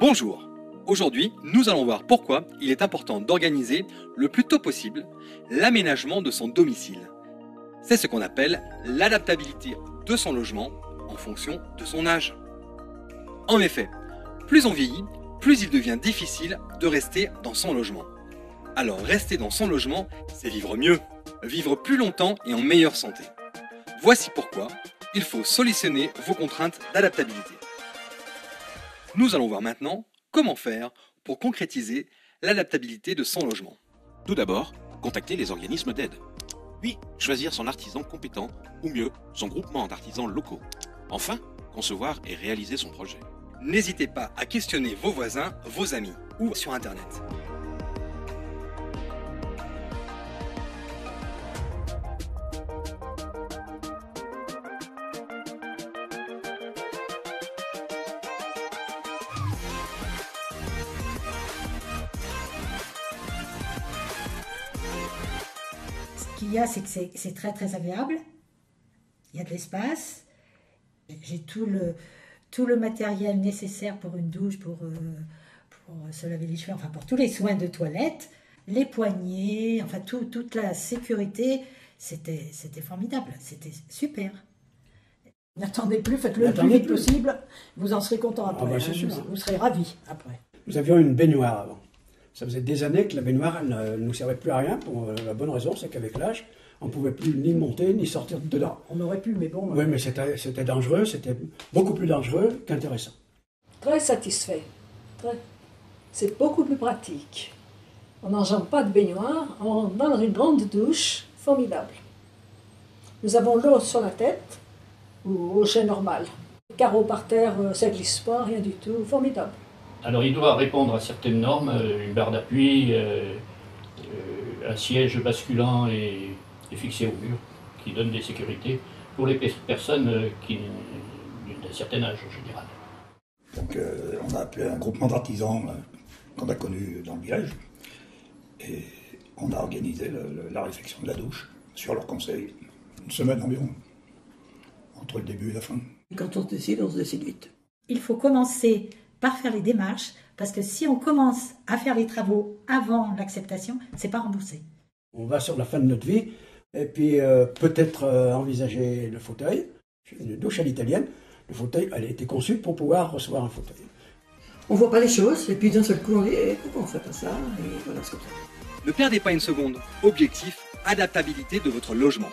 Bonjour. Aujourd'hui, nous allons voir pourquoi il est important d'organiser le plus tôt possible l'aménagement de son domicile. C'est ce qu'on appelle l'adaptabilité de son logement en fonction de son âge. En effet, plus on vieillit, plus il devient difficile de rester dans son logement. Alors rester dans son logement, c'est vivre mieux, vivre plus longtemps et en meilleure santé. Voici pourquoi il faut solutionner vos contraintes d'adaptabilité. Nous allons voir maintenant comment faire pour concrétiser l'adaptabilité de son logement. Tout d'abord, contacter les organismes d'aide. Puis, choisir son artisan compétent, ou mieux, son groupement d'artisans locaux. Enfin, concevoir et réaliser son projet. N'hésitez pas à questionner vos voisins, vos amis ou sur Internet. Ce qu'il y a, c'est que c'est très très agréable. Il y a de l'espace. J'ai tout le matériel nécessaire pour une douche, pour se laver les cheveux, enfin pour tous les soins de toilette, les poignées, enfin toute la sécurité. C'était formidable, c'était super. N'attendez plus, faites-le le plus vite possible, vous en serez content après. Ah bah c'est sûr. Vous serez ravis après. Nous avions une baignoire avant. Ça faisait des années que la baignoire ne nous servait plus à rien, pour la bonne raison, c'est qu'avec l'âge, on ne pouvait plus ni monter ni sortir de dedans. On aurait pu, mais bon... Oui, mais c'était dangereux, c'était beaucoup plus dangereux qu'intéressant. Très satisfait. C'est beaucoup plus pratique. On n'enjambe pas de baignoire, on rentre dans une grande douche, formidable. Nous avons l'eau sur la tête, ou au jet normal. Carreaux par terre, ça ne glisse pas, rien du tout, formidable. Alors il doit répondre à certaines normes, une barre d'appui, un siège basculant et fixé au mur, qui donne des sécurités pour les personnes d'un certain âge en général. Donc on a appelé un groupement d'artisans qu'on a connu dans le village, et on a organisé la réfection de la douche sur leur conseil. Une semaine environ, entre le début et la fin. Quand on se décide vite. Il faut commencer par faire les démarches, parce que si on commence à faire les travaux avant l'acceptation, c'est pas remboursé. On va sur la fin de notre vie, et puis peut-être envisager le fauteuil. Une douche à l'italienne, le fauteuil, elle a été conçue pour pouvoir recevoir un fauteuil. On voit pas les choses, et puis d'un seul coup on dit pourquoi on fait pas ça, et voilà, c'est comme ça. Ne perdez pas une seconde. Objectif, adaptabilité de votre logement.